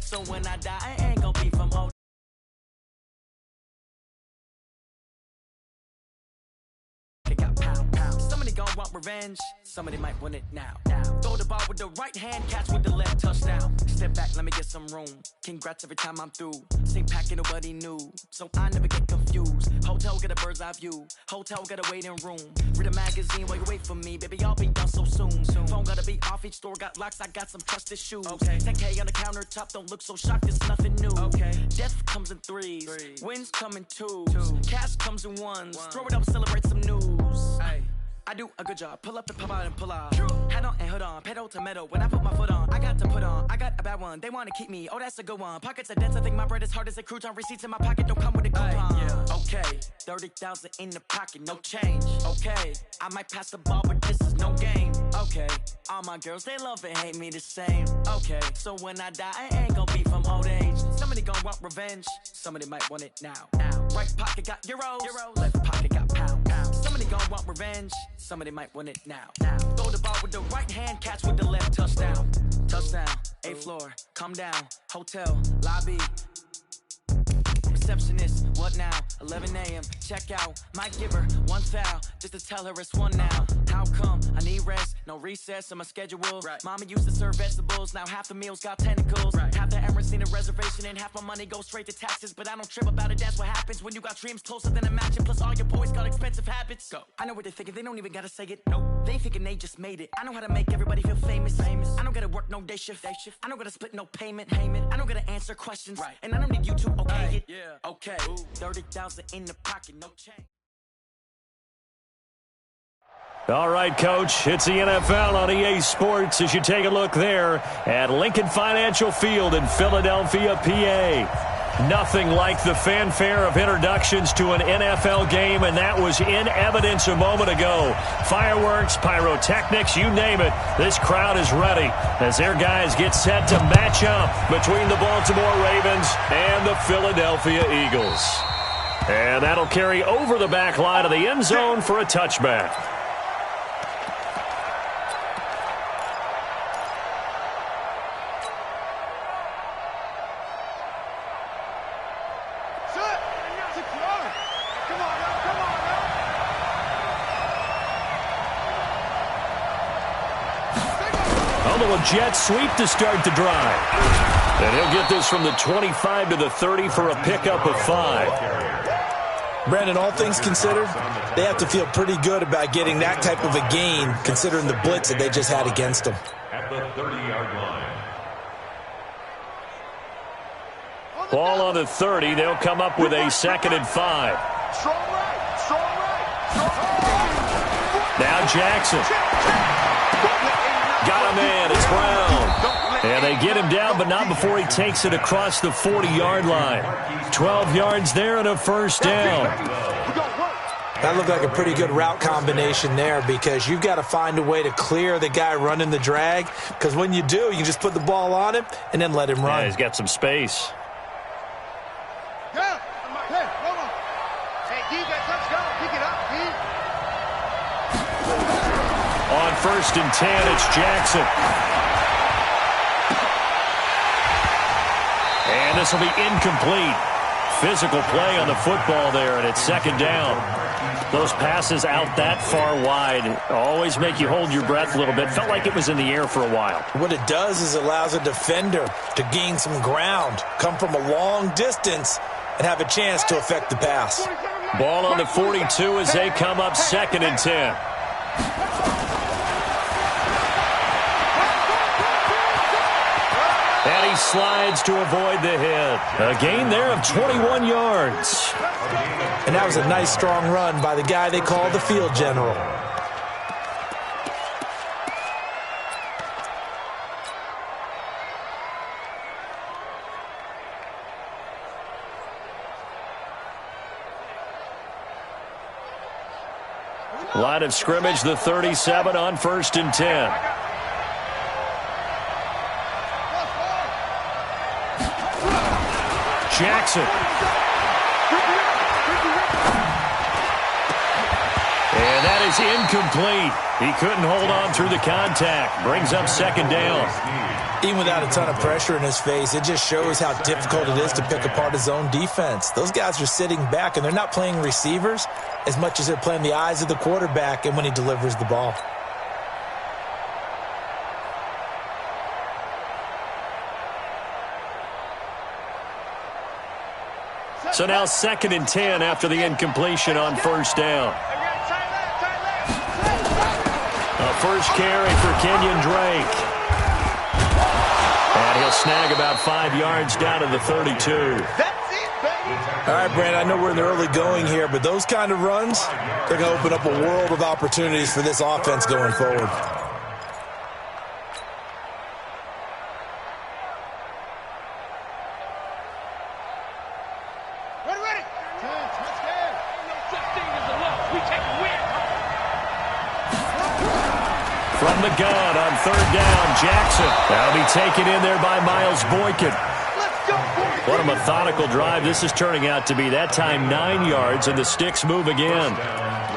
So when I die, I ain't gonna be from old. Got pound, pound. Somebody gon' want revenge. Somebody might want it now. Throw the ball with the right hand, catch with the left, touchdown. Step back, let me get some room. Congrats every time I'm through. Same pack and nobody knew, so I never get confused. Hotel get a bird's eye view. Hotel got a waiting room. Read a magazine while you wait for me, baby. I'll be done so soon. Phone gotta be off. Each store got locks. I got some trusted shoes. 10K on the countertop. Don't look so shocked. It's nothing new. Death comes in threes. Wins come in twos. Cash comes in ones. Throw it up, celebrate some news. I do a good job. Pull up and pop out and pull out. Head on and hood on. Pedal to metal. When I put my foot on, I got to put on. I got a bad one. They want to keep me. Oh, that's a good one. Pockets are dense. I think my bread is hard as a crouton. Receipts in my pocket don't come with a coupon. Okay, 30,000 in the pocket, no change. Okay, I might pass the ball, but this is no game. Okay, all my girls, they love and hate me the same. Okay, so when I die, I ain't gonna be from old age. Somebody gon' want revenge. Somebody might want it now. Right pocket got euros. Left pocket got pound. Somebody gon' want revenge. Somebody might want it now. Throw the ball with the right hand, catch with the left, touchdown. Touchdown, 8th floor, come down. Hotel, lobby. Receptionist, what now? 11 a.m. Check out. Might give her one foul just to tell her it's one now. How come? I need rest, no recess in my schedule. Mama used to serve vegetables, now half the meals got tentacles. Half the Emirates need a reservation and half my money goes straight to taxes. But I don't trip about it, that's what happens when you got dreams closer than a mansion. Plus all your boys got expensive habits. Go. I know what they're thinking, they don't even gotta say it. Nope. They thinking they just made it. I know how to make everybody feel famous. I don't gotta work no day shift. I don't gotta split no payment. I don't gotta answer questions. And I don't need you to okay it. Okay, 30,000 in the pocket, no change. All right, Coach, it's the NFL on EA Sports as you take a look there at Lincoln Financial Field in Philadelphia, PA. Nothing like the fanfare of introductions to an NFL game, and that was in evidence a moment ago. Fireworks, pyrotechnics, you name it. This crowd is ready as their guys get set to match up between the Baltimore Ravens and the Philadelphia Eagles. And that'll carry over the back line of the end zone for a touchback. Jet sweep to start the drive. And he'll get this from the 25 to the 30 for a pickup of 5. Brandon, all things considered, they have to feel pretty good about getting that type of a gain considering the blitz that they just had against them. At the 30-yard line. Ball on the 30. They'll come up with a 2nd and 5. Now Jackson. Got a man. It's Brown. And they get him down, but not before he takes it across the 40-yard line. 12 yards there and a first down. That looked like a pretty good route combination there because you've got to find a way to clear the guy running the drag because when you do, you can just put the ball on him and then let him run. Yeah, he's got some space. On 1st and 10, it's Jackson. And this will be incomplete. Physical play on the football there, and it's 2nd down. Those passes out that far wide always make you hold your breath a little bit. Felt like it was in the air for a while. What it does is allows a defender to gain some ground, come from a long distance, and have a chance to affect the pass. Ball on the 42 as they come up 2nd and 10. And he slides to avoid the hit. A gain there of 21 yards. And that was a nice, strong run by the guy they call the field general. Line of scrimmage, the 37 on 1st and 10. Jackson. And that is incomplete. He couldn't hold on through the contact. Brings up second down. Even without a ton of pressure in his face, it just shows how difficult it is to pick apart his own defense. Those guys are sitting back, and they're not playing receivers as much as they're playing the eyes of the quarterback and when he delivers the ball. So now 2nd and 10 after the incompletion on first down. A first carry for Kenyon Drake. And he'll snag about 5 yards down to the 32. All right, Brandon, I know we're in the early going here, but those kind of runs, they're going to open up a world of opportunities for this offense going forward. From the gun on third down, Jackson. That'll be taken in there by Miles Boykin. What a methodical drive this is turning out to be. That time 9 yards, and the sticks move again.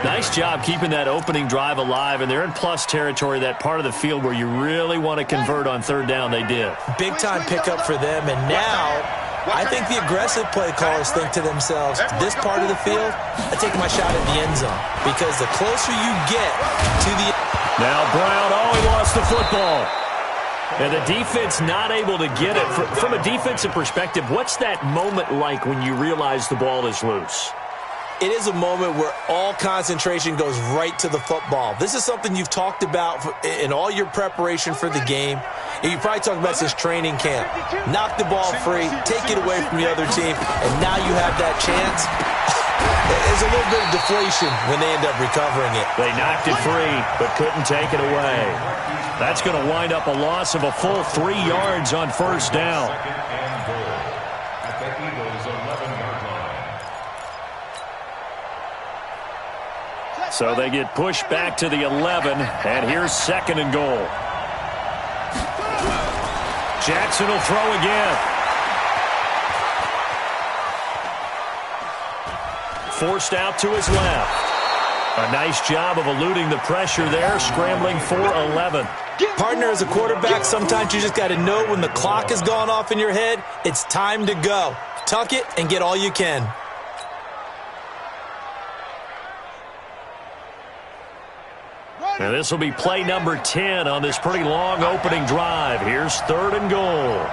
Nice job keeping that opening drive alive, and they're in plus territory, that part of the field where you really want to convert on third down. They did. Big-time pickup for them, and now I think the aggressive play callers think to themselves, this part of the field, I take my shot at the end zone, because the closer you get to the Now Brown, he lost the football. And the defense not able to get it. From a defensive perspective, what's that moment like when you realize the ball is loose? It is a moment where all concentration goes right to the football. This is something you've talked about in all your preparation for the game. You probably talked about since training camp. Knock the ball free, take it away from the other team, and now you have that chance. There's a little bit of deflation when they end up recovering it. They knocked it free, but couldn't take it away. That's going to wind up a loss of a full 3 yards on first down. At the Eagles' 11-yard line. So they get pushed back to the 11, and here's 2nd and goal. Jackson will throw again. Forced out to his left. A nice job of eluding the pressure there, scrambling for 11. Partner, as a quarterback, sometimes you just got to know when the clock has gone off in your head, it's time to go. Tuck it and get all you can. Now this will be play number 10 on this pretty long opening drive. Here's 3rd and goal.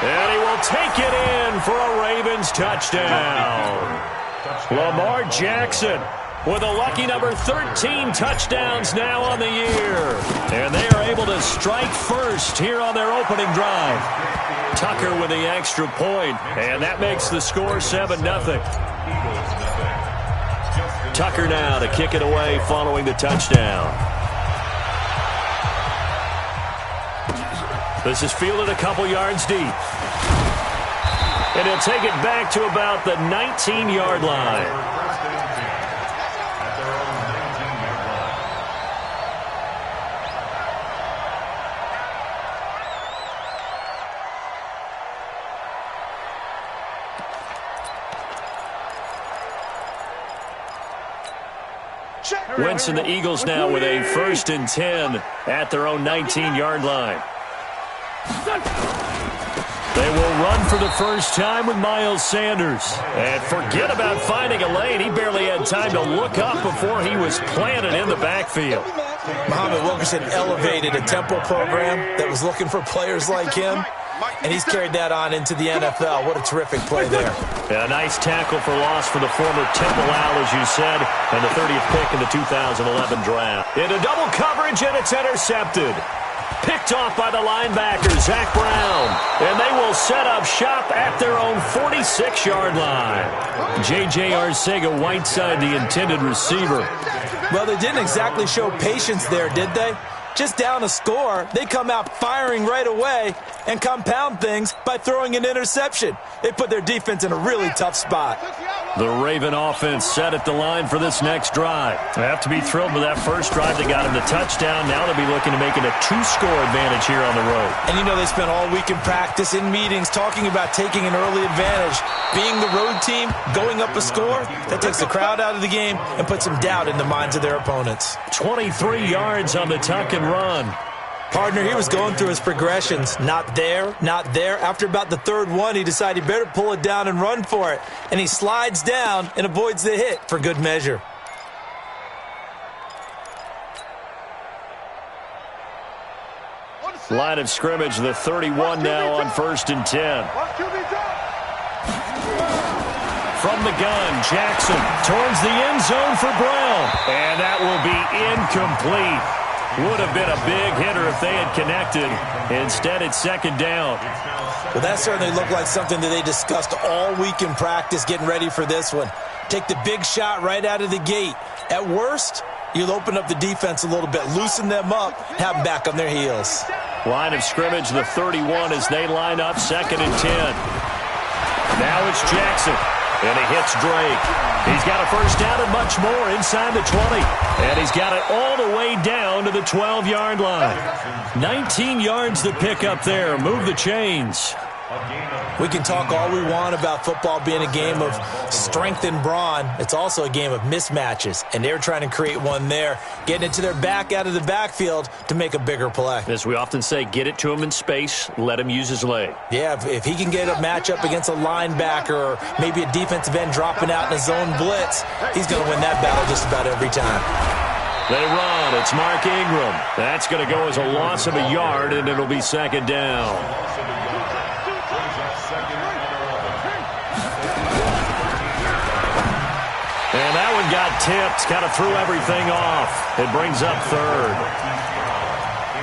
And he will take it in for a Ravens touchdown. Lamar Jackson with a lucky number 13 touchdowns now on the year. And they are able to strike first here on their opening drive. Tucker with the extra point, and that makes the score 7-0. Tucker now to kick it away following the touchdown. This is fielded a couple yards deep. And he'll take it back to about the 19-yard line. Wentz and the Eagles now with a 1st and 10 at their own 19-yard line. They will run for the first time with Miles Sanders. And forget about finding a lane. He barely had time to look up before he was planted in the backfield. Muhammad Wilkerson elevated a Temple program that was looking for players like him, and he's carried that on into the NFL. What a terrific play there. A nice tackle for loss for the former Temple Owl, as you said, and the 30th pick in the 2011 draft. Into double coverage, and it's intercepted. Picked off by the linebacker, Zach Brown. And they will set up shop at their own 46-yard line. J.J. Arcega-Whiteside, the intended receiver. Well, they didn't exactly show patience there, did they? Just down a score, they come out firing right away and compound things by throwing an interception. They put their defense in a really tough spot. The Raven offense set at the line for this next drive. They have to be thrilled with that first drive that got him the touchdown. Now they'll be looking to make it a 2-score advantage here on the road. And you know they spent all week in practice, in meetings, talking about taking an early advantage. Being the road team, going up a score, that takes the crowd out of the game and puts some doubt in the minds of their opponents. 23 yards on the tuck and run. Partner, he was going through his progressions. Not there, not there. After about the third one, he decided he better pull it down and run for it. And he slides down and avoids the hit for good measure. Line of scrimmage, the 31 now on 1st and 10. From the gun, Jackson towards the end zone for Brown. And that will be incomplete. Would have been a big hitter if they had connected. Instead, it's 2nd down. Well, that certainly looked like something that they discussed all week in practice, getting ready for this one. Take the big shot right out of the gate. At worst, you'll open up the defense a little bit, loosen them up, have them back on their heels. Line of scrimmage, the 31 as they line up, 2nd and 10. Now it's Jackson. And he hits Drake. He's got a first down and much more inside the 20. And he's got it all the way down to the 12-yard line. 19 yards to pick up there. Move the chains. We can talk all we want about football being a game of strength and brawn. It's also a game of mismatches, and they're trying to create one there, getting it to their back out of the backfield to make a bigger play. As we often say, get it to him in space, let him use his leg. Yeah, if he can get a matchup against a linebacker or maybe a defensive end dropping out in a zone blitz, he's going to win that battle just about every time. They run. It's Mark Ingram. That's going to go as a loss of a yard, and it'll be 2nd down. And that one got tipped, kind of threw everything off. It brings up 3rd.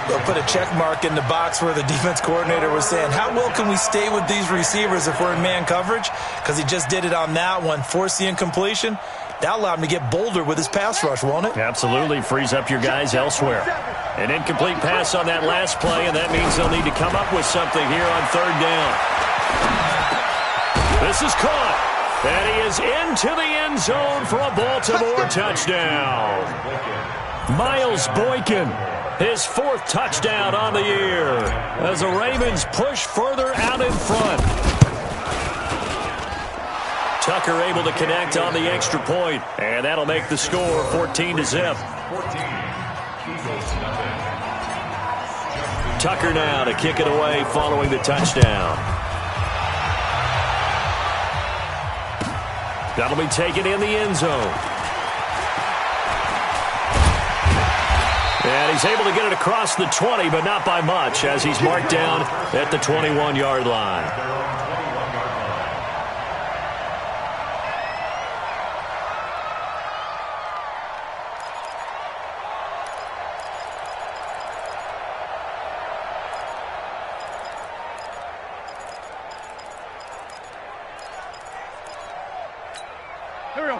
They'll put a check mark in the box where the defense coordinator was saying, how well can we stay with these receivers if we're in man coverage? Because he just did it on that one, forced the incompletion. That allowed him to get bolder with his pass rush, won't it? Absolutely. Frees up your guys elsewhere. An incomplete pass on that last play, and that means they'll need to come up with something here on 3rd down. This is caught. And he is into the end zone for a Baltimore touchdown. Miles Boykin, his 4th touchdown on the year as the Ravens push further out in front. Tucker able to connect on the extra point, and that'll make the score 14-0. Tucker now to kick it away following the touchdown. That'll be taken in the end zone. And he's able to get it across the 20, but not by much, as he's marked down at the 21-yard line.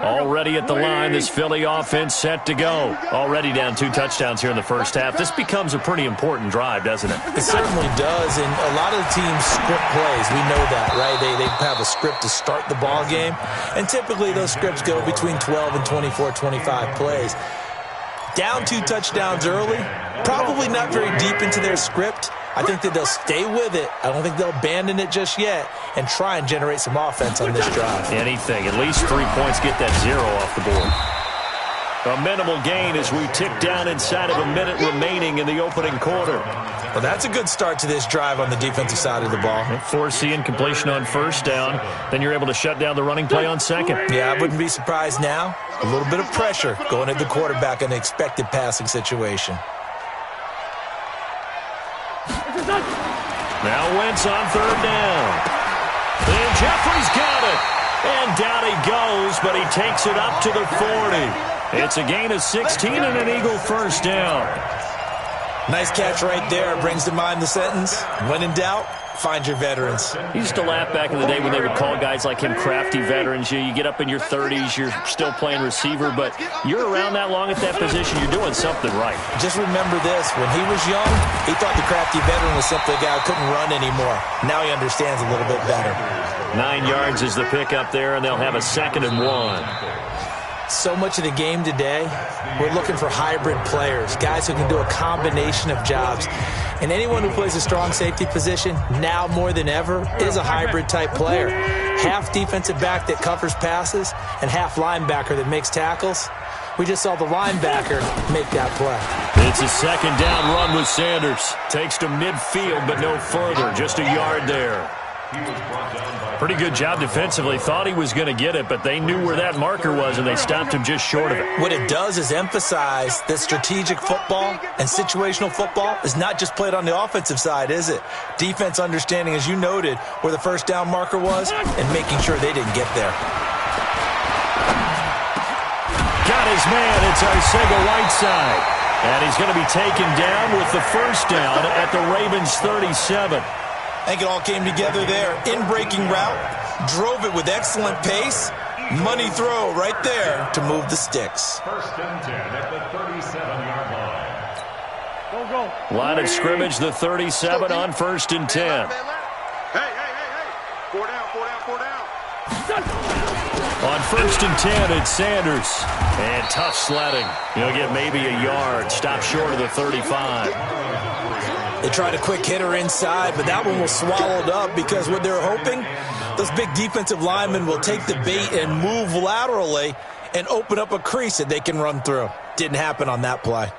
Already at the line, this Philly offense set to go. Already down 2 touchdowns here in the first half. This becomes a pretty important drive, doesn't it? It certainly does, and a lot of the teams script plays. We know that, right? They have a script to start the ball game, and typically those scripts go between 12 and 24, 25 plays. Down 2 touchdowns early, probably not very deep into their script. I think that they'll stay with it. I don't think they'll abandon it just yet and try and generate some offense on this drive. Anything. At least 3 points, get that 0 off the board. A minimal gain as we tick down inside of a minute remaining in the opening quarter. Well, that's a good start to this drive on the defensive side of the ball. Force the incompletion on 1st down. Then you're able to shut down the running play on 2nd. Yeah, I wouldn't be surprised now. A little bit of pressure going at the quarterback in an expected passing situation. Now Wentz on 3rd down. And Jeffrey's got it. And down he goes, but he takes it up to the 40. It's a gain of 16 and an Eagle first down. Nice catch right there. Brings to mind the sentence, when in doubt, Find your veterans. He used to laugh back in the day when they would call guys like him crafty veterans. You get up in your 30s, you're still playing receiver, but you're around that long at that position, you're doing something right. Just remember this. When he was young, he thought the crafty veteran was simply a guy who couldn't run anymore. Now he understands a little bit better. 9 yards is the pickup there, and they'll have a 2nd and 1. So much of the game today, we're looking for hybrid players, guys who can do a combination of jobs. And anyone who plays a strong safety position, now more than ever, is a hybrid-type player. Half defensive back that covers passes and half linebacker that makes tackles. We just saw the linebacker make that play. It's a 2nd down run with Sanders. Takes to midfield, but no further. Just a yard there. Pretty good job defensively. Thought he was going to get it, but they knew where that marker was, and they stopped him just short of it. What it does is emphasize that strategic football and situational football is not just played on the offensive side, is it? Defense understanding, as you noted, where the 1st down marker was and making sure they didn't get there. Got his man. It's Arcega-Whiteside. And he's going to be taken down with the 1st down at the Ravens' 37. I think it all came together there. In-breaking route, drove it with excellent pace. Money throw right there to move the sticks. 1st and 10 at the 37-yard line. Go. Line of scrimmage, the 37 on 1st and 10. Hey. 4 down. On 1st and 10, it's Sanders. And tough sledding. He'll get maybe a yard. Stop short of the 35. They tried a quick hitter inside, but that one was swallowed up because what they're hoping, those big defensive linemen will take the bait and move laterally and open up a crease that they can run through. Didn't happen on that play.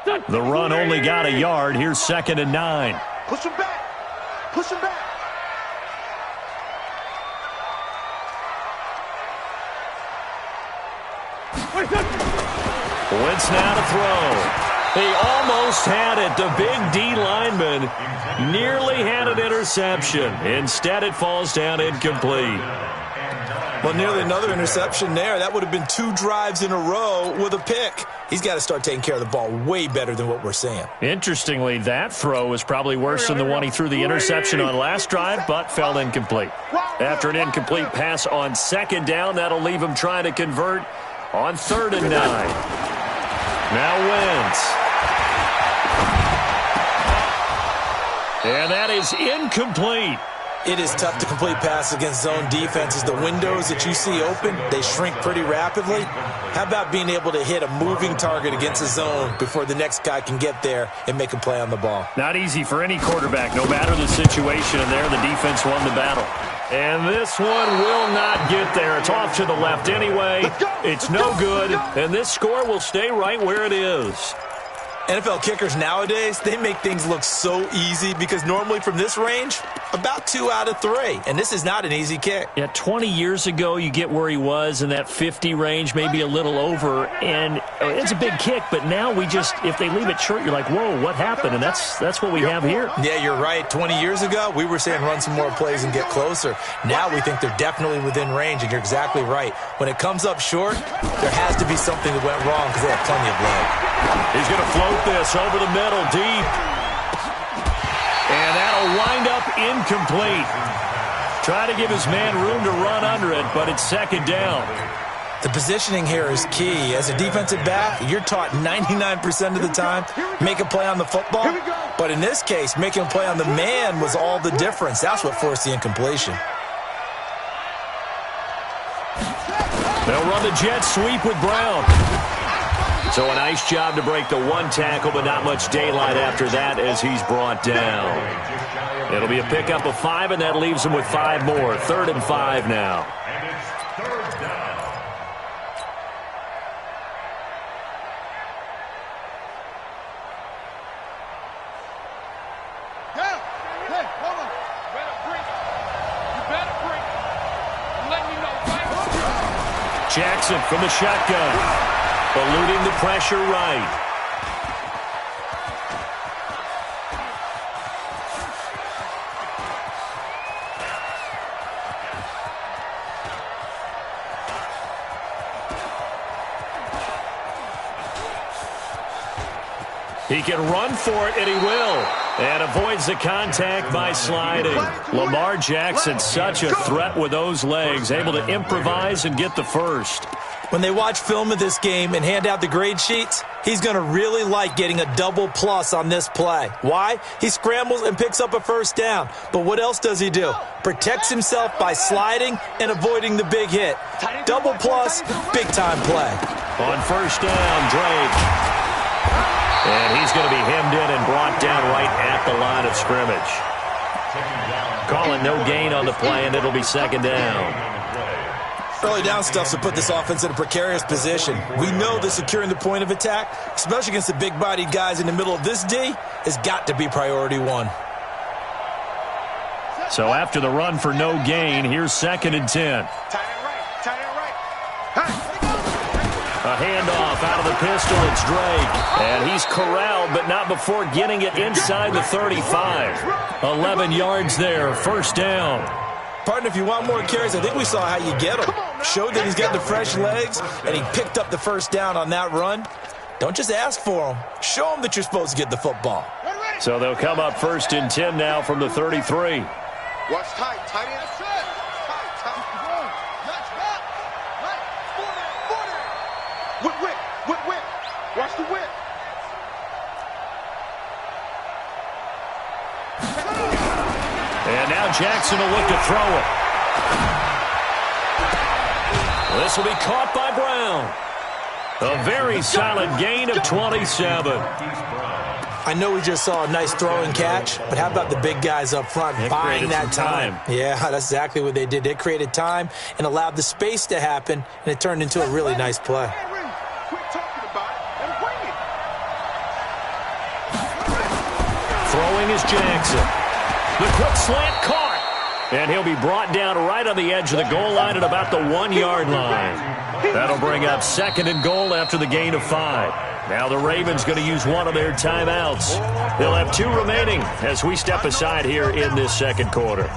The run only got a yard. Here's 2nd and 9. Push him back. Wentz now to throw. He almost had it. The big D lineman nearly had an interception. Instead, it falls down incomplete. Well, nearly another interception there. That would have been 2 drives in a row with a pick. He's got to start taking care of the ball way better than what we're seeing. Interestingly, that throw was probably worse than the one he threw the interception on last drive, but fell incomplete. After an incomplete pass on 2nd down, that'll leave him trying to convert on 3rd and 9. Now Wentz. And that is incomplete. It is tough to complete passes against zone defenses. The windows that you see open, they shrink pretty rapidly. How about being able to hit a moving target against a zone before the next guy can get there and make a play on the ball? Not easy for any quarterback, no matter the situation. And there, the defense won the battle. And this one will not get there. It's off to the left anyway. It's no good. And this score will stay right where it is. NFL kickers nowadays, they make things look so easy because normally from this range, about 2 out of 3. And this is not an easy kick. Yeah, 20 years ago, you get where he was in that 50 range, maybe a little over. And it's a big kick, but now we just, if they leave it short, you're like, whoa, what happened? And that's what we have here. Yeah, you're right. 20 years ago, we were saying run some more plays and get closer. Now we think they're definitely within range, and you're exactly right. When it comes up short, there has to be something that went wrong because they have plenty of leg. He's going to float this over the middle, deep. And that'll wind up incomplete. Try to give his man room to run under it, but it's 2nd down. The positioning here is key. As a defensive back, you're taught 99% of the time, make a play on the football. But in this case, making a play on the man was all the difference. That's what forced the incompletion. They'll run the jet sweep with Brown. So a nice job to break the 1 tackle, but not much daylight after that as he's brought down. It'll be a pickup of 5, and that leaves him with 5 more. 3rd and 5 now. And it's 3rd down. Hey, hold on. You better break. Let me know right. Jackson from the shotgun. Eluding the pressure right. He can run for it, and he will. And avoids the contact by sliding. Lamar Jackson, such a threat with those legs, able to improvise and get the first. When they watch film of this game and hand out the grade sheets, he's going to really like getting a double plus on this play. Why? He scrambles and picks up a first down. But what else does he do? Protects himself by sliding and avoiding the big hit. Double plus, big-time play. On first down, Drake. And he's going to be hemmed in and brought down right at the line of scrimmage. Calling no gain on the play, and it'll be second down. Early down stuff to put this offense in a precarious position. We know that securing the point of attack, especially against the big-bodied guys in the middle of this D, has got to be priority one. So after the run for no gain, here's 2nd and 10. Tight end right. Tight end right. Hey. A handoff out of the pistol. It's Drake. And he's corralled, but not before getting it inside the 35. 11 yards there. First down. Partner, if you want more carries, I think we saw how you get them. Showed that he's got the fresh legs, and he picked up the first down on that run. Don't just ask for them. Show them that you're supposed to get the football. So they'll come up 1st and 10 now from the 33. Watch tight. Tight end. Whip. Watch the whip. And now Jackson will look to throw it. This will be caught by Brown. A very solid gain of 27. I know we just saw a nice throwing catch, but how about the big guys up front buying that time? Yeah, that's exactly what they did. They created time and allowed the space to happen, and it turned into a really nice play. Throwing is Jackson. The quick slant caught. And he'll be brought down right on the edge of the goal line at about the 1-yard line. That'll bring up 2nd and goal after the gain of 5. Now the Ravens going to use one of their timeouts. They'll have 2 remaining as we step aside here in this second quarter.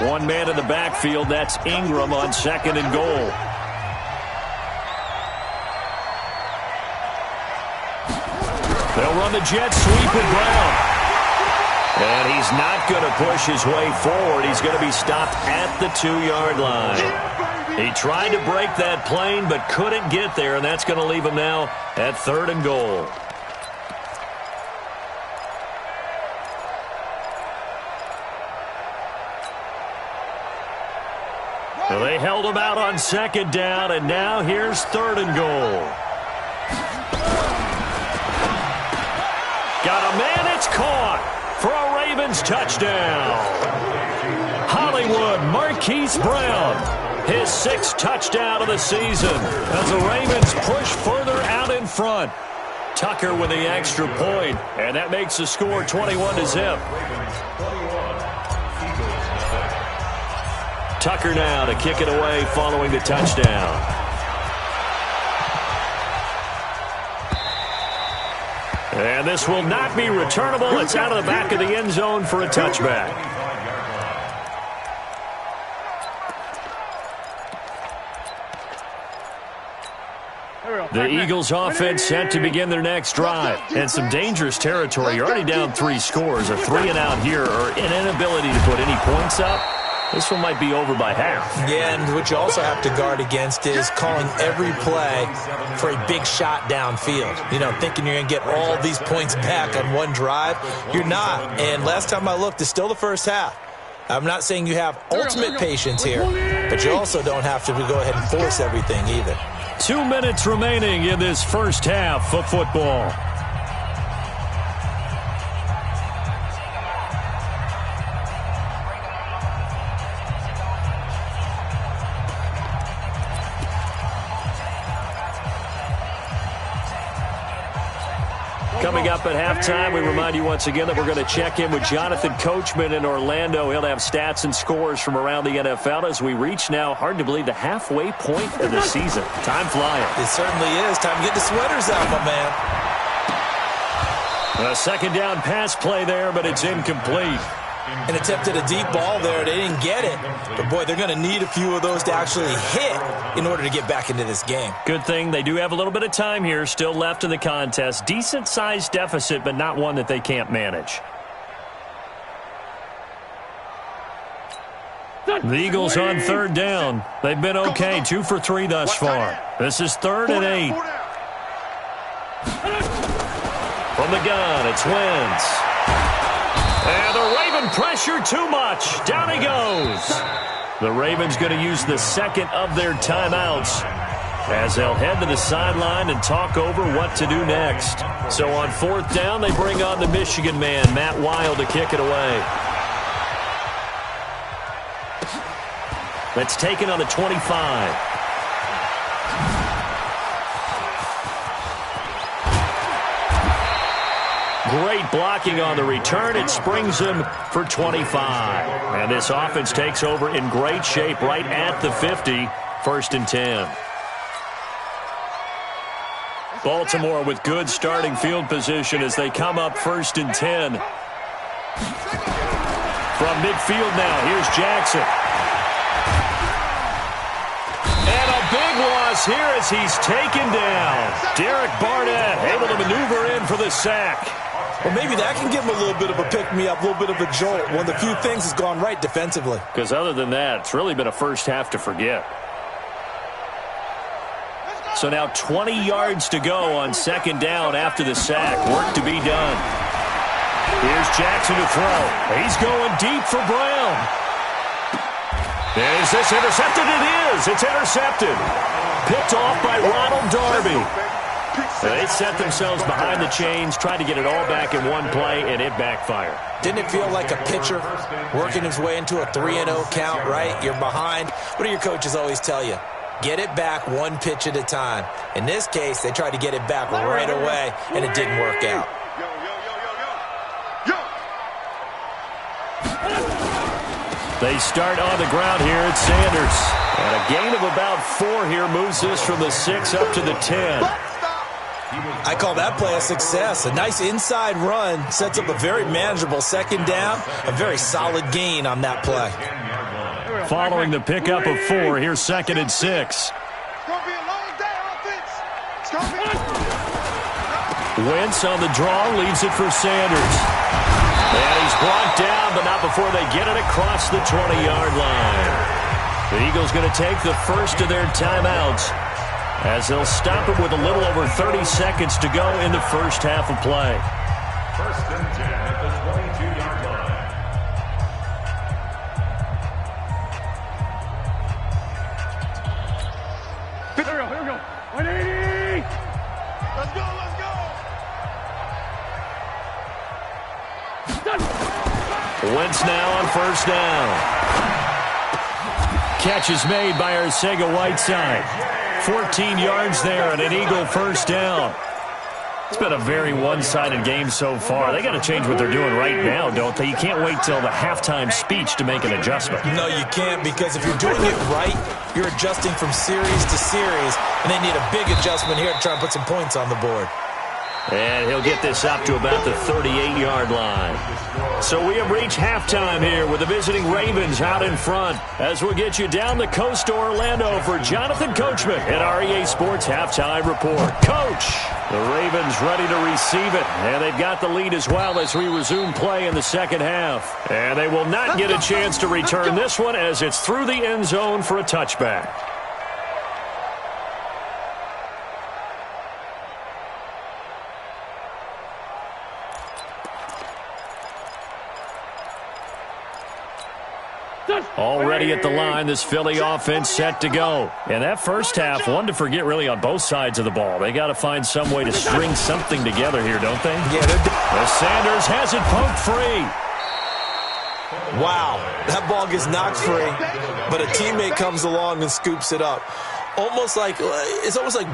One man in the backfield, that's Ingram on 2nd and goal. They'll run the jet sweep with Brown. And he's not going to push his way forward. He's going to be stopped at the 2-yard line. He tried to break that plane but couldn't get there, and that's going to leave him now at 3rd and goal. So they held him out on 2nd down, and now here's 3rd and goal. Got a man, it's caught for a Ravens touchdown. Hollywood Marquise Brown, his 6th touchdown of the season as the Ravens push further out in front. Tucker with the extra point, and that makes the score 21-0. Tucker now to kick it away following the touchdown. And this will not be returnable. It's out of the back of the end zone for a touchback. The Eagles offense set to begin their next drive. And some dangerous territory. You're already down 3 scores. A 3-and-out here or an inability to put any points up. This one might be over by half. Yeah, and what you also have to guard against is calling every play for a big shot downfield. You know, thinking you're going to get all these points back on one drive. You're not. And last time I looked, it's still the first half. I'm not saying you have ultimate patience here, but you also don't have to go ahead and force everything either. 2 minutes remaining in this first half of football. Coming up at halftime, we remind you once again that we're going to check in with Jonathan Coachman in Orlando. He'll have stats and scores from around the NFL as we reach now, hard to believe, the halfway point of the season. Time flying. It certainly is. Time to get the sweaters out, my man. A second down pass play there, but it's incomplete. And attempted a deep ball there. They didn't get it. But, boy, they're going to need a few of those to actually hit in order to get back into this game. Good thing they do have a little bit of time here still left in the contest. Decent-sized deficit, but not one that they can't manage. The Eagles on third down. They've been okay, 2 for 3 thus far. This is 3rd and 8. From the gun, it's Wentz. And the Raven pressure too much. Down he goes. The Ravens going to use the second of their timeouts as they'll head to the sideline and talk over what to do next. So on 4th down, they bring on the Michigan man, Matt Wild, to kick it away. That's taken on the 25. Great blocking on the return. It springs him for 25. And this offense takes over in great shape right at the 50. 1st and 10. Baltimore with good starting field position as they come up 1st and 10. From midfield now, here's Jackson. And a big loss here as he's taken down. Derek Barnett able to maneuver in for the sack. Well, maybe that can give him a little bit of a pick-me-up, a little bit of a jolt. One of the few things has gone right defensively. Because other than that, it's really been a first half to forget. So now 20 yards to go on 2nd down after the sack. Work to be done. Here's Jackson to throw. He's going deep for Brown. Is this intercepted? It is. It's intercepted. Picked off by Ronald Darby. They set themselves behind the chains, tried to get it all back in one play, and it backfired. Didn't it feel like a pitcher working his way into a 3-0 count, right? You're behind. What do your coaches always tell you? Get it back one pitch at a time. In this case, they tried to get it back right away, and it didn't work out. They start on the ground here at Sanders. And a gain of about 4 here moves this from the 6 up to the 10. I call that play a success. A nice inside run sets up a very manageable 2nd down. A very solid gain on that play. Following the pickup of 4, here's 2nd and 6. It's going to be a long day, offense. It's going to be... Wentz on the draw, leaves it for Sanders. And he's brought down, but not before they get it across the 20-yard line. The Eagles going to take the first of their timeouts as they'll stop it with a little over 30 seconds to go in the first half of play. 1st and 10 at the 22-yard line. Here we go. 180. Let's go, let's go. Wentz now on 1st down. Catch is made by Arcega-Whiteside. 14 yards there and an Eagle 1st down. It's been a very one-sided game so far. They got to change what they're doing right now, don't they? You can't wait till the halftime speech to make an adjustment. No, you can't, because if you're doing it right, you're adjusting from series to series, and they need a big adjustment here to try and put some points on the board. And he'll get this up to about the 38-yard line. So we have reached halftime here with the visiting Ravens out in front as we'll get you down the coast to Orlando for Jonathan Coachman at REA Sports Halftime Report. Coach, the Ravens ready to receive it, and they've got the lead as well as we resume play in the second half. And they will not get a chance to return this one as it's through the end zone for a touchback. Already at the line, this Philly offense set to go. And that first half, one to forget really on both sides of the ball. They got to find some way to string something together here, don't they? Yeah, As Sanders has it poked free. Wow, that ball gets knocked free, but a teammate comes along and scoops it up. almost like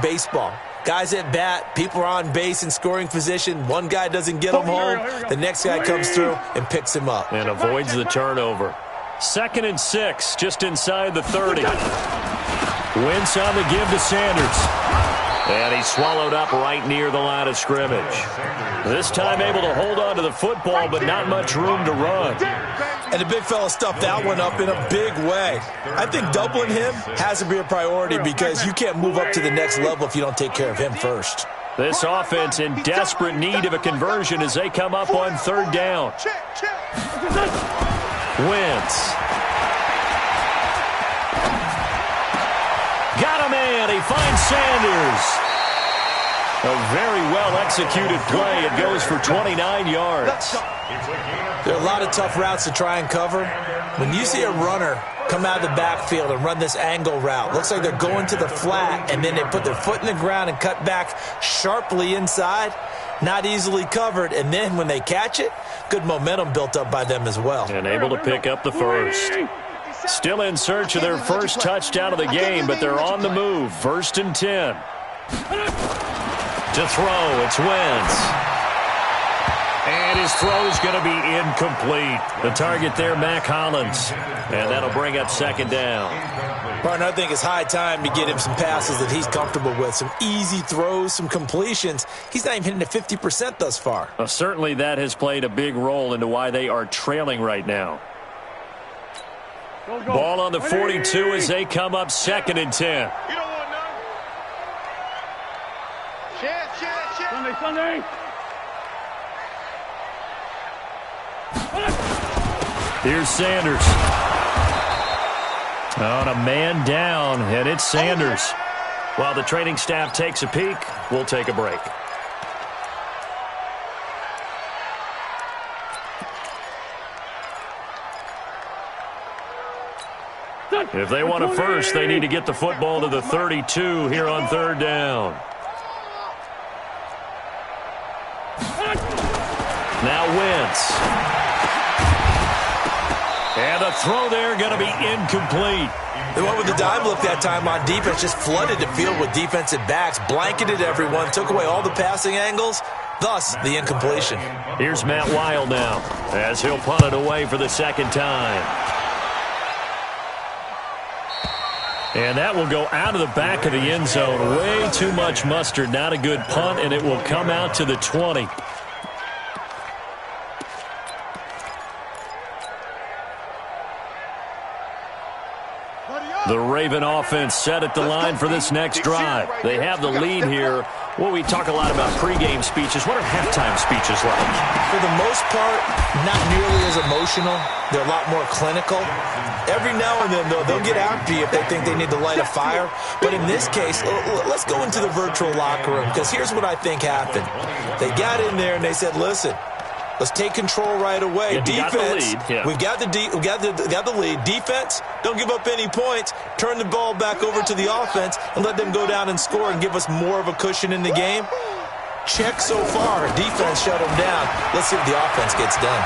baseball. Guys at bat, people are on base in scoring position. One guy doesn't get him home. The next guy comes through and picks him up. And avoids the turnover. 2nd and 6, just inside the 30. Wentz on the give to Sanders. And he's swallowed up right near the line of scrimmage. This time able to hold on to the football, but not much room to run. And the big fella stuffed that one up in a big way. I think doubling him has to be a priority because you can't move up to the next level if you don't take care of him first. This offense in desperate need of a conversion as they come up on 3rd down. Wentz. Got a man. He finds Sanders. A very well-executed play. It goes for 29 yards. There are a lot of tough routes to try and cover. When you see a runner come out of the backfield and run this angle route, looks like they're going to the flat, and then they put their foot in the ground and cut back sharply inside, not easily covered. And then when they catch it, good momentum built up by them as well. And able to pick up the first. Still in search of their first touchdown of the game, but they're on the move. 1st and 10. To throw, it's Wentz. And his throw is going to be incomplete. The target there, Mac Hollins. And that'll bring up 2nd down. Partner, I think it's high time to get him some passes that he's comfortable with. Some easy throws, some completions. He's not even hitting the 50% thus far. Well, certainly that has played a big role into why they are trailing right now. Ball on the 42 as they come up 2nd and 10. Sunday. Here's Sanders. On a man down, and it's Sanders. While the training staff takes a peek, we'll take a break. If they want a first, they need to get the football to the 32 here on 3rd down. Now Wentz. And the throw there going to be incomplete. They went with the dime look that time on defense, just flooded the field with defensive backs, blanketed everyone, took away all the passing angles, thus the incompletion. Here's Matt Wild now as he'll punt it away for the 2nd time. And that will go out of the back of the end zone. Way too much mustard. Not a good punt, and it will come out to the 20. The Raven offense set at the line for this next drive. They have the lead here. Well, we talk a lot about pregame speeches. What are halftime speeches like? For the most part, not nearly as emotional. They're a lot more clinical. Every now and then, though, they'll get after you if they think they need to light a fire. But in this case, let's go into the virtual locker room, because here's what I think happened. They got in there and they said, listen, let's take control right away. Defense, we've got the lead. Defense, don't give up any points. Turn the ball back over to the offense and let them go down and score and give us more of a cushion in the game. Check so far. Defense shut them down. Let's see if the offense gets done.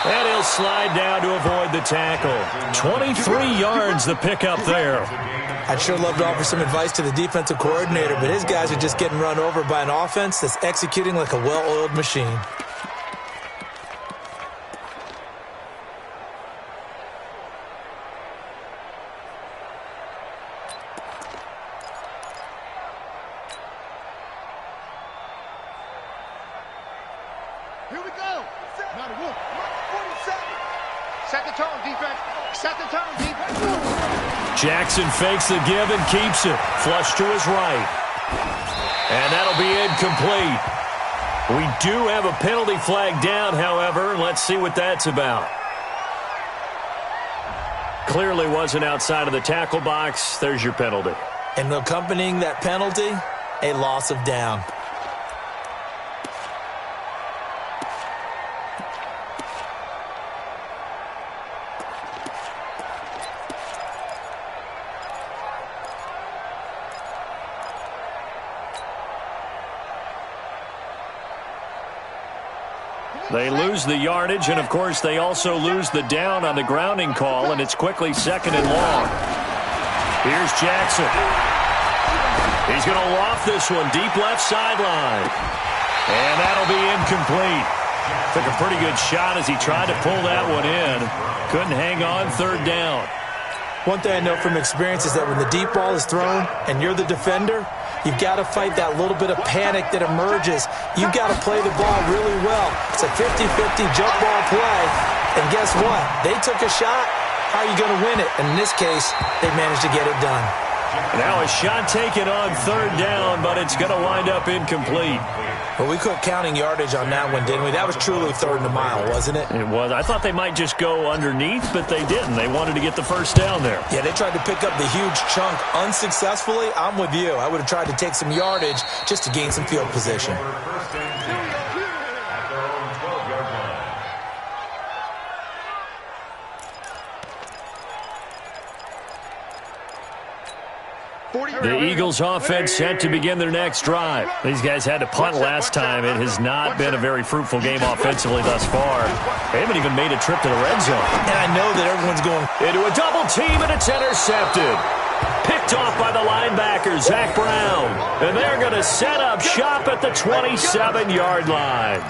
And he'll slide down to avoid the tackle. 23 yards the pickup there. I'd sure love to offer some advice to the defensive coordinator, but his guys are just getting run over by an offense that's executing like a well-oiled machine. Here we go. Not a wolf. 47. Set the tone, defense. Set the tone, defense. Jackson fakes the give and keeps it. Flush to his right. And that'll be incomplete. We do have a penalty flag down, however. Let's see what that's about. Clearly wasn't outside of the tackle box. There's your penalty. And accompanying that penalty, a loss of down. They lose the yardage, and, of course, they also lose the down on the grounding call, and it's quickly 2nd and long. Here's Jackson. He's going to loft this one deep left sideline. And that'll be incomplete. Took a pretty good shot as he tried to pull that one in. Couldn't hang on third down. One thing I know from experience is that when the deep ball is thrown and you're the defender, you've got to fight that little bit of panic that emerges. You've got to play the ball really well. It's a 50-50 jump ball play. And guess what? They took a shot. How are you going to win it? And in this case, they managed to get it done. Now a shot taken on third down, but it's going to wind up incomplete. Well, we quit counting yardage on that one, didn't we? That was truly third and a mile, wasn't it? It was. I thought they might just go underneath, but they didn't. They wanted to get the first down there. Yeah, they tried to pick up the huge chunk unsuccessfully. I'm with you. I would have tried to take some yardage just to gain some field position. The Eagles offense set to begin their next drive. These guys had to punt last time. It has not been a very fruitful game offensively thus far. They haven't even made a trip to the red zone. And I know that everyone's going into a double team, and it's intercepted. Picked off by the linebacker, Zach Brown. And they're going to set up shop at the 27-yard line.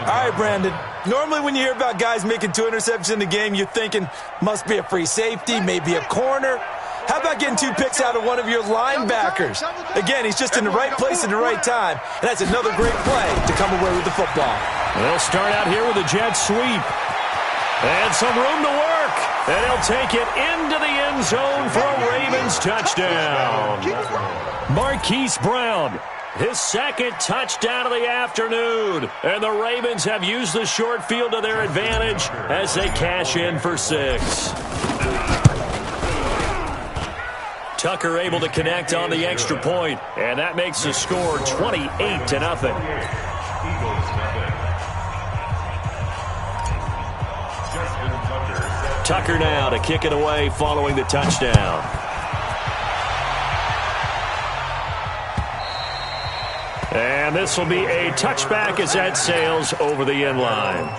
All right, Brandon. Normally when you hear about guys making 2 interceptions in the game, you're thinking must be a free safety, maybe a corner. How about getting 2 picks out of one of your linebackers? Again, he's just in the right place at the right time. And that's another great play to come away with the football. They'll start out here with a jet sweep. And some room to work. And he'll take it into the end zone for a Ravens touchdown. Marquise Brown, his second touchdown of the afternoon. And the Ravens have used the short field to their advantage as they cash in for 6. Tucker able to connect on the extra point, and that makes the score 28-0. Tucker now to kick it away following the touchdown. And this will be a touchback as that sails over the end line.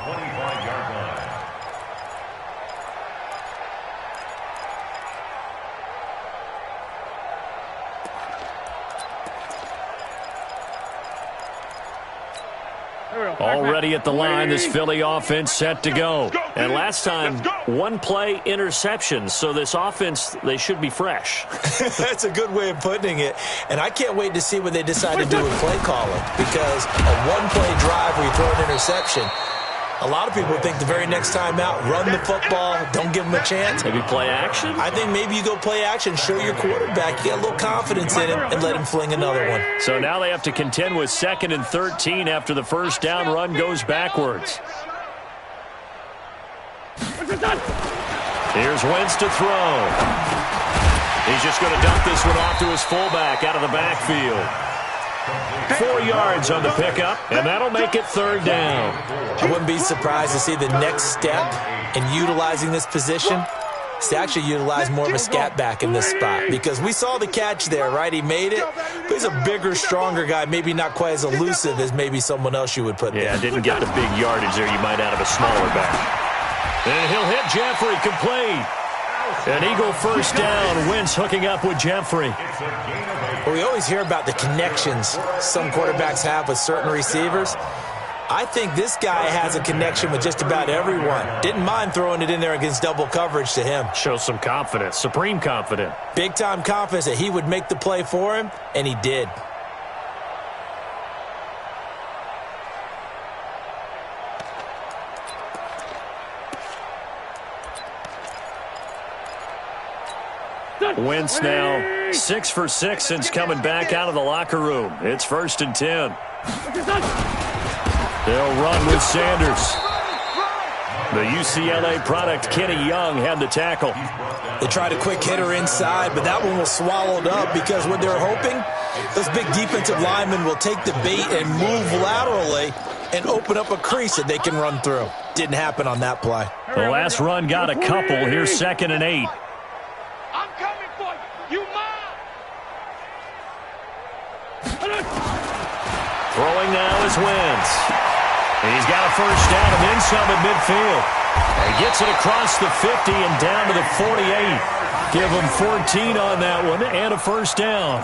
Already at the line, this Philly offense set to go. And last time, 1 play interception. So this offense, they should be fresh. That's a good way of putting it. And I can't wait to see what they decide to do with play calling. Because a 1-play drive where you throw an interception, a lot of people think the very next time out, run the football, don't give them a chance. Maybe play action? I think maybe you go play action, show your quarterback, you got a little confidence in him, and let him fling another one. So now they have to contend with 2nd and 13 after the first down run goes backwards. Here's Wentz to throw. He's just going to dump this one off to his fullback out of the backfield. 4 yards on the pickup, and that'll make it 3rd down. I wouldn't be surprised to see the next step in utilizing this position is to actually utilize more of a scat back in this spot. Because we saw the catch there, right? He made it, but he's a bigger, stronger guy, maybe not quite as elusive as maybe someone else you would put there. Yeah, didn't get the big yardage there you might out of a smaller back. And he'll hit Jeffrey, complete. An Eagle first down. Wentz hooking up with Jeffrey. Well, we always hear about the connections some quarterbacks have with certain receivers. I think this guy has a connection with just about everyone. Didn't mind throwing it in there against double coverage to him. Shows some confidence, supreme confidence. Big-time confidence that he would make the play for him, and he did. Wentz now 6 for 6 since coming back out of the locker room. It's 1st and 10. They'll run with Sanders. The UCLA product, Kenny Young, had the tackle. They tried a quick hitter inside, but that one was swallowed up because what they're hoping, those big defensive linemen will take the bait and move laterally and open up a crease that they can run through. Didn't happen on that play. The last run got a couple. Here's 2nd and 8. Throwing now is Wentz. He's got a first down and then some at midfield. He gets it across the 50 and down to the 48. Give them 14 on that one and a first down.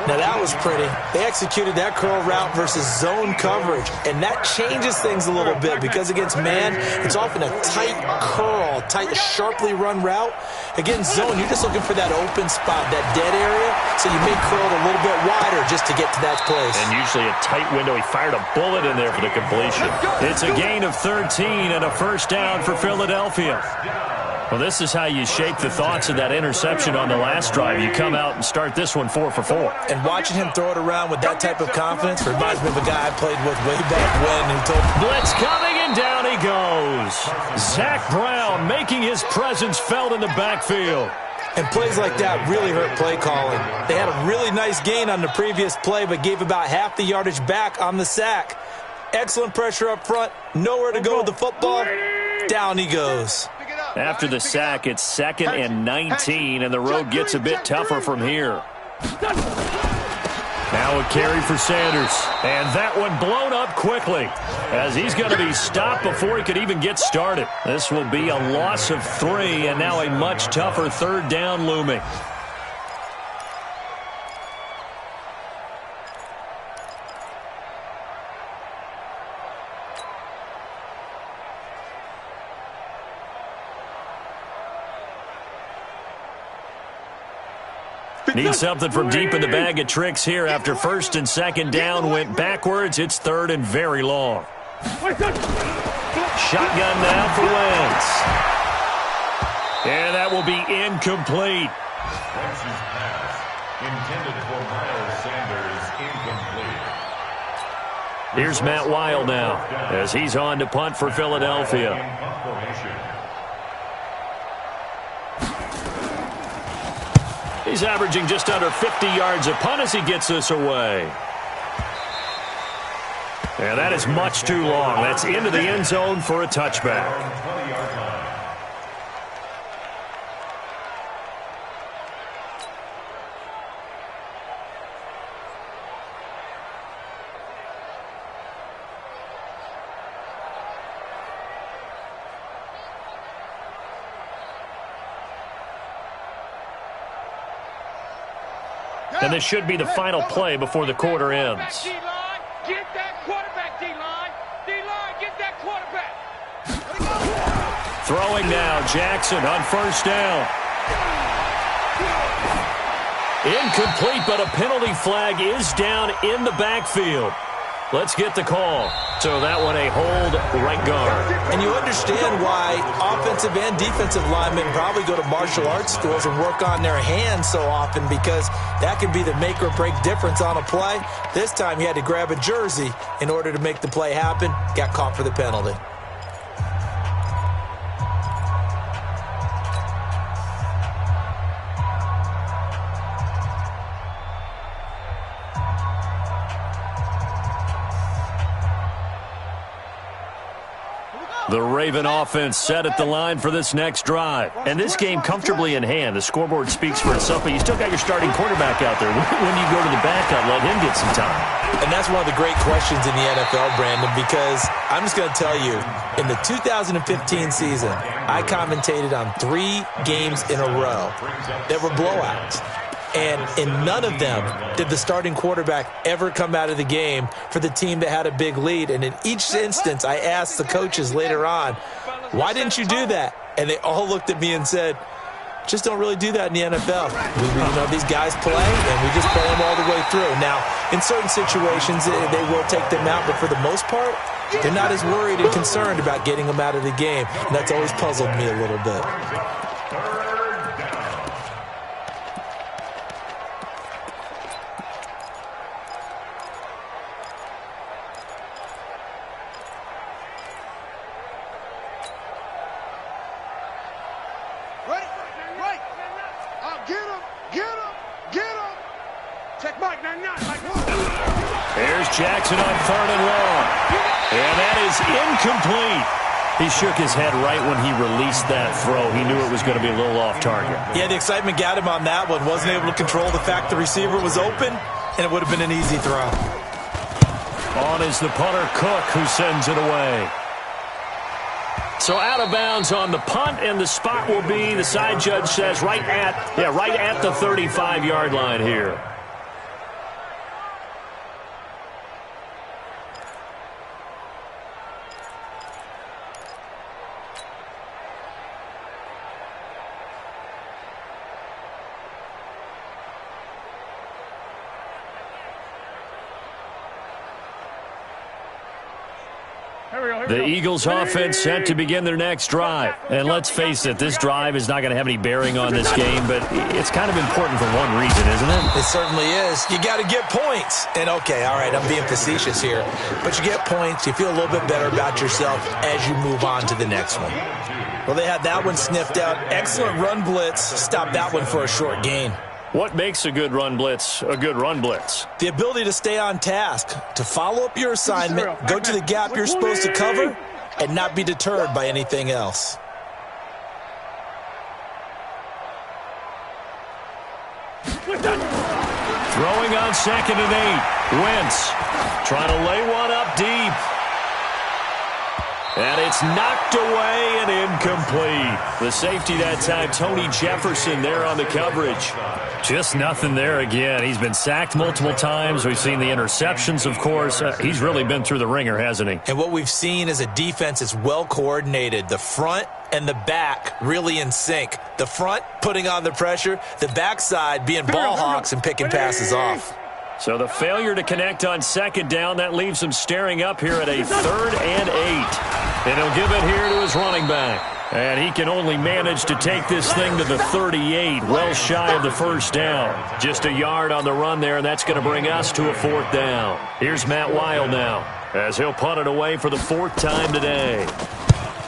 Now that was pretty. They executed that curl route versus zone coverage, and that changes things a little bit because against man, it's often a tight curl, tight, sharply run route. Against zone, you're just looking for that open spot, that dead area, so you may curl it a little bit wider just to get to that place. And usually a tight window. He fired a bullet in there for the completion. It's a gain of 13 and a first down for Philadelphia. Well, this is how you shape the thoughts of that interception on the last drive. You come out and start this one 4 for 4. And watching him throw it around with that type of confidence reminds me of a guy I played with way back when who told me. Blitz coming, and down he goes. Zach Brown making his presence felt in the backfield. And plays like that really hurt play calling. They had a really nice gain on the previous play, but gave about half the yardage back on the sack. Excellent pressure up front. Nowhere to go with the football. Down he goes. After the sack, it's 2nd and 19, and the road gets a bit tougher from here. Now a carry for Sanders, and that one blown up quickly as he's going to be stopped before he could even get started. This will be a loss of 3, and now a much tougher third down looming. Need something from deep in the bag of tricks here after 1st and 2nd down went backwards. It's 3rd and very long. Shotgun now for Wentz. And that will be incomplete. Wentz's pass intended for Miles Sanders, incomplete. Here's Matt Weil now as he's on to punt for Philadelphia. He's averaging just under 50 yards a punt as he gets this away. And that is much too long. That's into the end zone for a touchback. And this should be the final play before the quarter ends. Get that quarterback, D-line. D-line, get that quarterback. Throwing now, Jackson on 1st down. Incomplete, but a penalty flag is down in the backfield. Let's get the call. So that one a hold right guard. And you understand why offensive and defensive linemen probably go to martial arts schools and work on their hands so often, because that can be the make or break difference on a play. This time he had to grab a jersey in order to make the play happen. Got caught for the penalty. The Raven offense set at the line for this next drive. And this game comfortably in hand. The scoreboard speaks for itself, but you still got your starting quarterback out there. When you go to the backup, let him get some time. And that's one of the great questions in the NFL, Brandon, because I'm just going to tell you, in the 2015 season, I commentated on 3 games in a row that were blowouts. And in none of them did the starting quarterback ever come out of the game for the team that had a big lead. And in each instance, I asked the coaches later on, why didn't you do that? And they all looked at me and said, just don't really do that in the NFL. These guys play, and we just play them all the way through. Now, in certain situations, they will take them out, but for the most part, they're not as worried and concerned about getting them out of the game. And that's always puzzled me a little bit. There's Jackson on 3rd and long. And that is incomplete. He shook his head right when he released that throw. He knew it was going to be a little off target. Yeah, the excitement got him on that one. Wasn't able to control the fact the receiver was open, and it would have been an easy throw. On is the punter, Cook, who sends it away. So out of bounds on the punt, and the spot will be, the side judge says, right at the 35-yard line here. The Eagles offense set to begin their next drive. And let's face it, this drive is not going to have any bearing on this game, but it's kind of important for one reason, isn't it? It certainly is. You got to get points. And okay, all right, I'm being facetious here. But you get points, you feel a little bit better about yourself as you move on to the next one. Well, they had that one sniffed out. Excellent run blitz. Stopped that one for a short gain. What makes a good run blitz a good run blitz? The ability to stay on task, to follow up your assignment, go to the gap you're supposed to cover, and not be deterred by anything else. Throwing on 2nd and 8. Wentz trying to lay one up deep. And it's knocked away and incomplete. The safety that time, Tony Jefferson, there on the coverage. Just nothing there again. He's been sacked multiple times. We've seen the interceptions, of course. He's really been through the ringer, hasn't he? And what we've seen is a defense that's well coordinated. The front and the back really in sync. The front putting on the pressure, the backside being ball hawks and picking passes off. So the failure to connect on 2nd down, that leaves him staring up here at a 3rd and 8. And he'll give it here to his running back. And he can only manage to take this thing to the 38, well shy of the first down. Just a yard on the run there, and that's going to bring us to a 4th down. Here's Matt Weil now, as he'll punt it away for the 4th time today.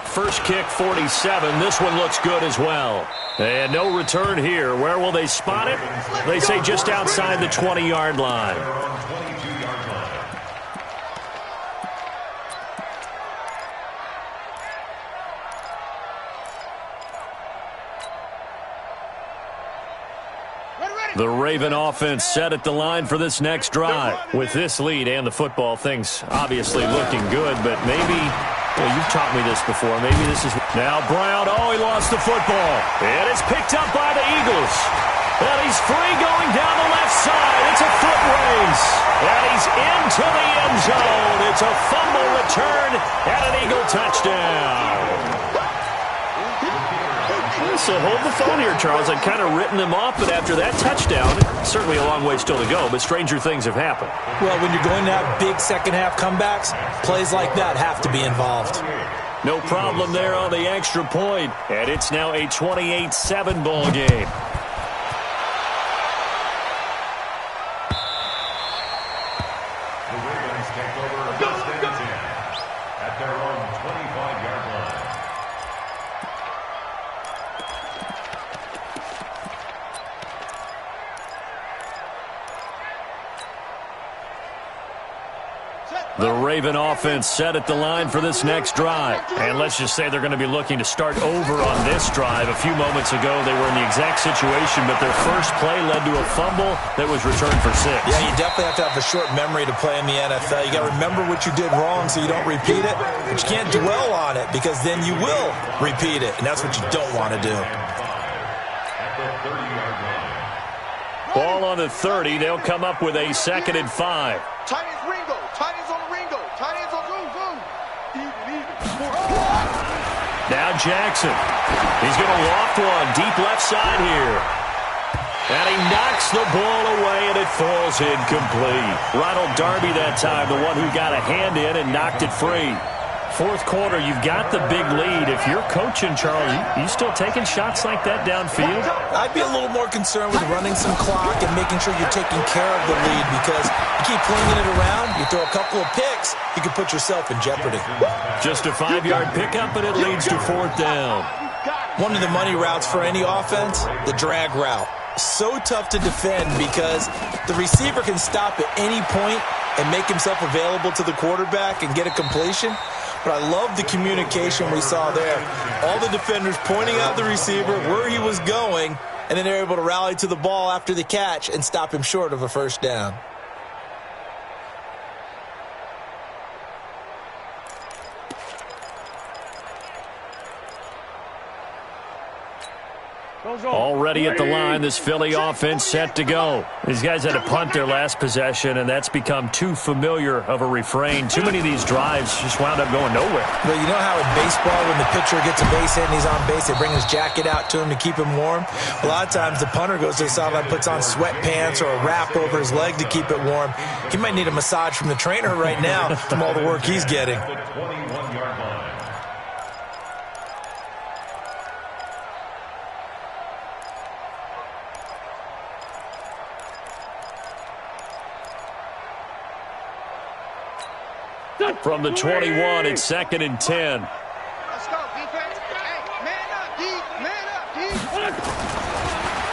First kick, 47. This one looks good as well. And no return here. Where will they spot it? They say just outside the 20-yard line. The Raven offense set at the line for this next drive. With this lead and the football, things obviously looking good, but maybe, well, you've taught me this before, maybe this is... Now Brown, he lost the football. And it's picked up by the Eagles. And he's free going down the left side. It's a foot race. And he's into the end zone. It's a fumble return and an Eagle touchdown. So hold the phone here, Charles. I'd kind of written them off, but after that touchdown, certainly a long way still to go, but stranger things have happened. Well, when you're going to have big second-half comebacks, plays like that have to be involved. No problem there on the extra point, and it's now a 28-7 ball game. The Ravens take over first and 10 at their own 25-yard line. The Raven offense set at the line for this next drive. And let's just say they're going to be looking to start over on this drive. A few moments ago, they were in the exact situation, but their first play led to a fumble that was returned for 6. Yeah, you definitely have to have a short memory to play in the NFL. You got to remember what you did wrong so you don't repeat it, but you can't dwell on it because then you will repeat it, and that's what you don't want to do. At the 30-yard line. Ball on the 30. They'll come up with a 2nd and 5. Tight ends Ringo. Tight ends on Ringo. Tight ends on Zoom. Now Jackson. He's going to loft one deep left side here. And he knocks the ball away, and it falls incomplete. Ronald Darby that time, the one who got a hand in and knocked it free. 4th quarter, you've got the big lead. If you're coaching, Charles, you still taking shots like that downfield? I'd be a little more concerned with running some clock and making sure you're taking care of the lead because you keep flinging it around, you throw a couple of picks, you can put yourself in jeopardy. Just a 5-yard pickup, and it leads to 4th down. One of the money routes for any offense, the drag route. So tough to defend because the receiver can stop at any point and make himself available to the quarterback and get a completion. But I love the communication we saw there. All the defenders pointing out the receiver, where he was going, and then they're able to rally to the ball after the catch and stop him short of a first down. Already at the line, this Philly offense set to go. These guys had to punt their last possession, and that's become too familiar of a refrain. Too many of these drives just wound up going nowhere. But you know how in baseball, when the pitcher gets a base hit and he's on base, they bring his jacket out to him to keep him warm? A lot of times the punter goes to the sideline, puts on sweatpants or a wrap over his leg to keep it warm. He might need a massage from the trainer right now from all the work he's getting. The 21-yard line. From the 21, it's 2nd and 10. Let's go, defense. Hey, man up, D. Man up, D.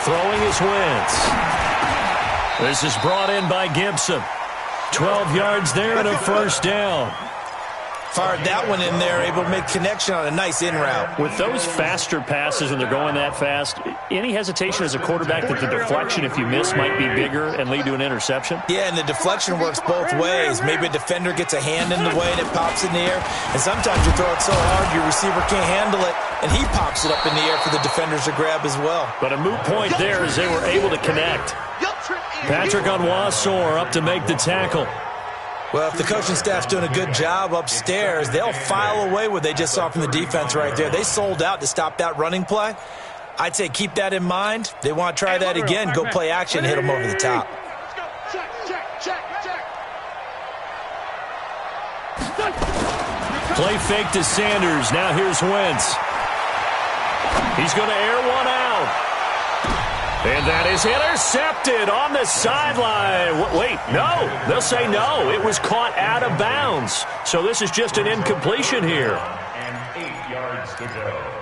Throwing is Wentz. This is brought in by Gibson. 12 yards there and a first down. Fired that one in there, able to make connection on a nice in route. With those faster passes and they're going that fast, any hesitation as a quarterback that the deflection, if you miss, might be bigger and lead to an interception? Yeah, and the deflection works both ways. Maybe a defender gets a hand in the way and it pops in the air. And sometimes you throw it so hard your receiver can't handle it, and he pops it up in the air for the defenders to grab as well. But a moot point there as they were able to connect. Patrick Onwuasor up to make the tackle. Well, if the coaching staff's doing a good job upstairs, they'll file away what they just saw from the defense right there. They sold out to stop that running play. I'd say keep that in mind. They want to try that again, go play action, hit them over the top. Play fake to Sanders. Now here's Wentz. He's going to air one out. And that is intercepted on the sideline. Wait, no. They'll say no. It was caught out of bounds. So this is just an incompletion here. And 8 yards to go.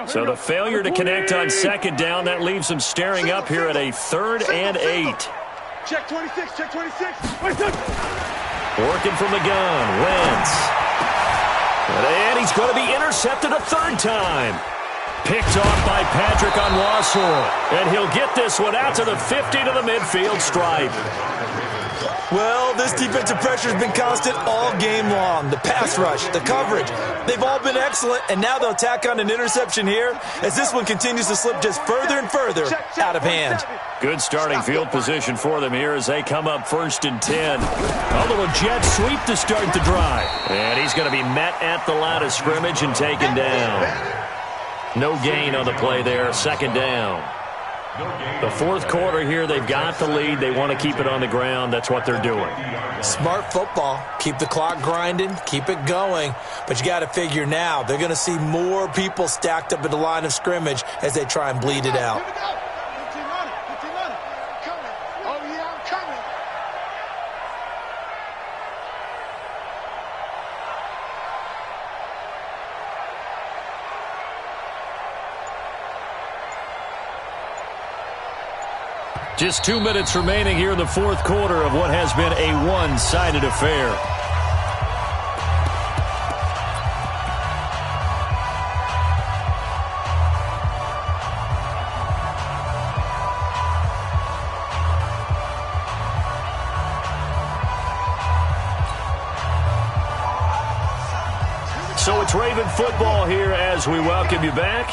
So the failure to connect on 2nd down, that leaves them staring up here at a 3rd and 8. Check 26, check 26. Working from the gun, Wentz. And he's going to be intercepted a 3rd time. Picked off by Patrick Onwuasor. And he'll get this one out to the 50 to the midfield stripe. Well, this defensive pressure has been constant all game long. The pass rush, the coverage, they've all been excellent, and now they'll tack on an interception here as this one continues to slip just further and further out of hand. Good starting field position for them here as they come up 1st and 10. A little jet sweep to start the drive. And he's going to be met at the line of scrimmage and taken down. No gain on the play there, 2nd down. The 4th quarter here, they've got the lead. They want to keep it on the ground. That's what they're doing. Smart football. Keep the clock grinding. Keep it going. But you got to figure now, they're going to see more people stacked up at the line of scrimmage as they try and bleed it out. Just 2 minutes remaining here in the 4th quarter of what has been a one-sided affair. So it's Raven football here as we welcome you back.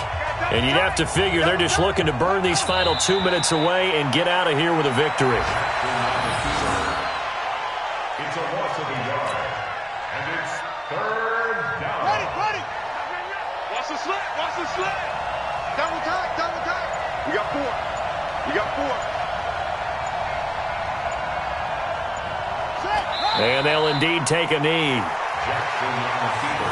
And you'd have to figure they're just looking to burn these final 2 minutes away and get out of here with a victory. It's a loss of a yard. And it's 3rd down. Ready. Watch the slant, watch the slant. Double time. We got 4. And they'll indeed take a knee. Jackson on the keeper.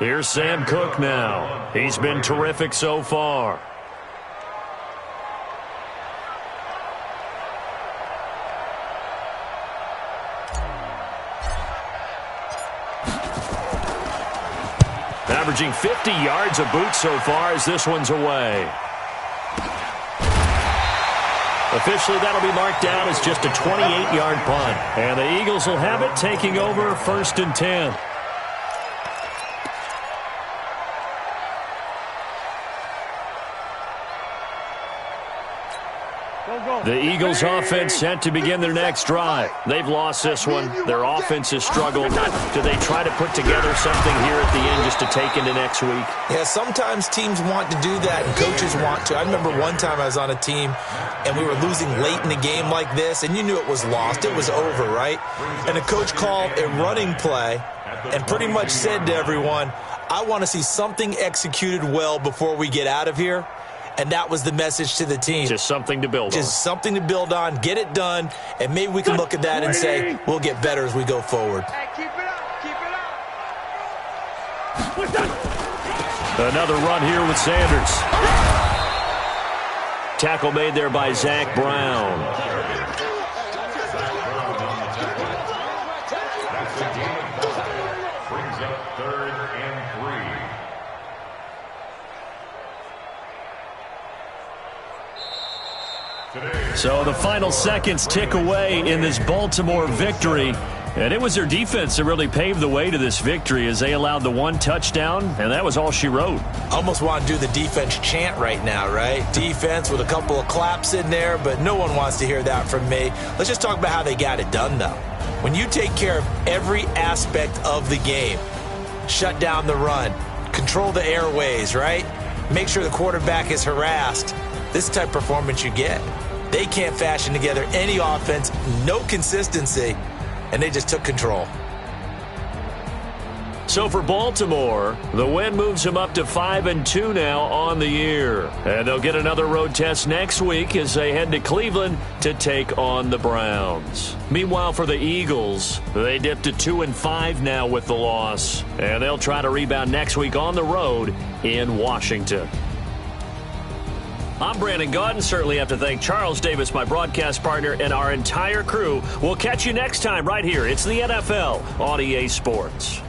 Here's Sam Cook now. He's been terrific so far. Averaging 50 yards a boot so far as this one's away. Officially, that'll be marked down as just a 28-yard punt. And the Eagles will have it, taking over 1st and 10. The Eagles offense set to begin their next drive. They've lost this one. Their offense has struggled. Do they try to put together something here at the end just to take into next week? Yeah, sometimes teams want to do that and coaches want to. I remember one time I was on a team and we were losing late in the game like this, and you knew it was lost. It was over, right? And the coach called a running play and pretty much said to everyone, I want to see something executed well before we get out of here. And that was the message to the team. Just something to build on. Just something to build on, get it done, and maybe we can look at that and say, we'll get better as we go forward. Hey, keep it up, Another run here with Sanders. Tackle made there by Zach Brown. That's a gain of 4. Brings up 3rd and 3. So the final seconds tick away in this Baltimore victory. And it was their defense that really paved the way to this victory as they allowed the 1 touchdown, and that was all she wrote. Almost want to do the defense chant right now, right? Defense with a couple of claps in there, but no one wants to hear that from me. Let's just talk about how they got it done, though. When you take care of every aspect of the game, shut down the run, control the airways, right? Make sure the quarterback is harassed. This type of performance you get. They can't fashion together any offense, no consistency, and they just took control. So for Baltimore, the win moves them up to 5-2 now on the year. And they'll get another road test next week as they head to Cleveland to take on the Browns. Meanwhile, for the Eagles, they dipped to 2-5 now with the loss. And they'll try to rebound next week on the road in Washington. I'm Brandon Gaudin. Certainly have to thank Charles Davis, my broadcast partner, and our entire crew. We'll catch you next time right here. It's the NFL on EA Sports.